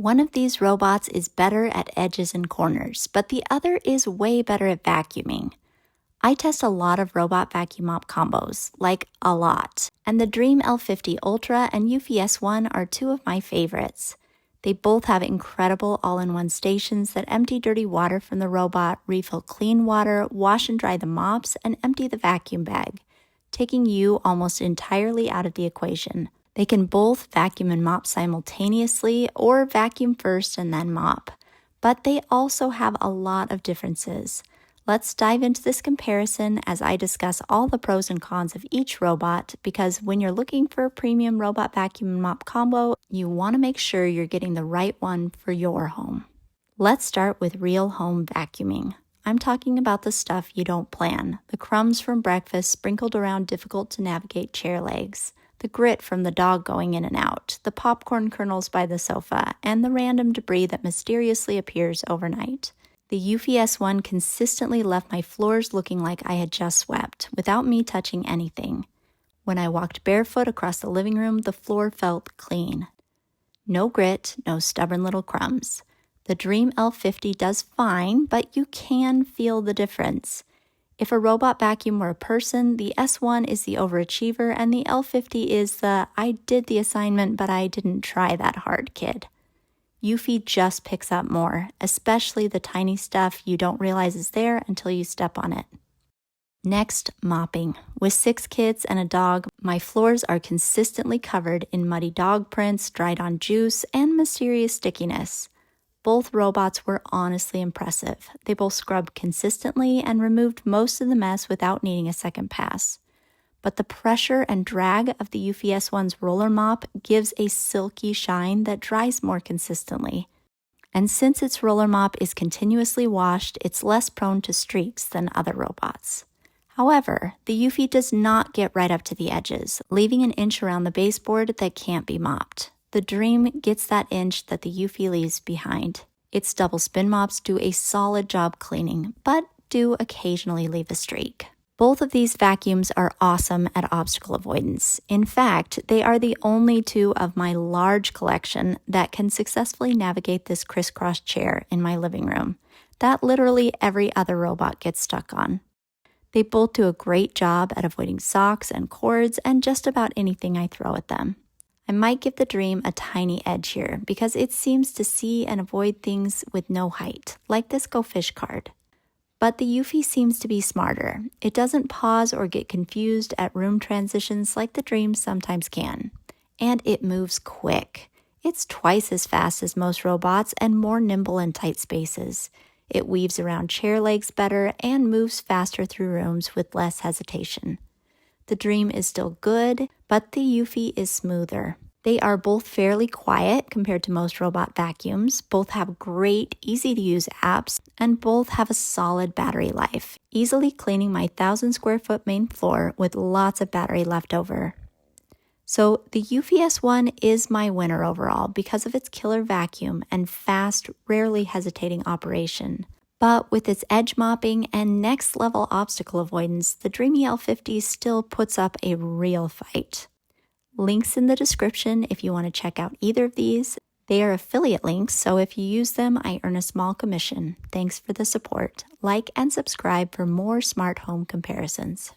One of these robots is better at edges and corners, but the other is way better at vacuuming. I test a lot of robot vacuum mop combos, like a lot, and the Dreame L50 Ultra and Eufy S1 are two of my favorites. They both have incredible all-in-one stations that empty dirty water from the robot, refill clean water, wash and dry the mops, and empty the vacuum bag, taking you almost entirely out of the equation. They can both vacuum and mop simultaneously or vacuum first and then mop, but they also have a lot of differences. Let's dive into this comparison as I discuss all the pros and cons of each robot, because when you're looking for a premium robot vacuum and mop combo, you want to make sure you're getting the right one for your home. Let's start with real home vacuuming. I'm talking about the stuff you don't plan, the crumbs from breakfast sprinkled around difficult to navigate chair legs, the grit from the dog going in and out, the popcorn kernels by the sofa, and the random debris that mysteriously appears overnight. The Eufy S1 consistently left my floors looking like I had just swept, without me touching anything. When I walked barefoot across the living room, the floor felt clean. No grit, no stubborn little crumbs. The Dreame L50 does fine, but you can feel the difference. If a robot vacuum were a person, the S1 is the overachiever and the L50 is the I did the assignment but I didn't try that hard kid. Eufy just picks up more, especially the tiny stuff you don't realize is there until you step on it. Next, mopping. With 6 kids and a dog, my floors are consistently covered in muddy dog prints, dried on juice, and mysterious stickiness. Both robots were honestly impressive. They both scrubbed consistently and removed most of the mess without needing a second pass. But the pressure and drag of the Eufy S1's roller mop gives a silky shine that dries more consistently. And since its roller mop is continuously washed, it's less prone to streaks than other robots. However, the Eufy does not get right up to the edges, leaving an inch around the baseboard that can't be mopped. The Dreame gets that inch that the Eufy leaves behind. Its double spin mops do a solid job cleaning, but do occasionally leave a streak. Both of these vacuums are awesome at obstacle avoidance. In fact, they are the only two of my large collection that can successfully navigate this crisscross chair in my living room that literally every other robot gets stuck on. They both do a great job at avoiding socks and cords and just about anything I throw at them. I might give the Dreame a tiny edge here because it seems to see and avoid things with no height, like this Go Fish card. But the Eufy seems to be smarter. It doesn't pause or get confused at room transitions like the Dreame sometimes can. And it moves quick. It's twice as fast as most robots and more nimble in tight spaces. It weaves around chair legs better and moves faster through rooms with less hesitation. The Dreame is still good, but the Eufy is smoother. They are both fairly quiet compared to most robot vacuums, both have great, easy-to-use apps, and both have a solid battery life, easily cleaning my 1,000-square-foot main floor with lots of battery left over. So the Eufy S1 is my winner overall because of its killer vacuum and fast, rarely hesitating operation. But with its edge mopping and next-level obstacle avoidance, the Dreame L50 still puts up a real fight. Links in the description if you want to check out either of these. They are affiliate links, so if you use them, I earn a small commission. Thanks for the support. Like and subscribe for more smart home comparisons.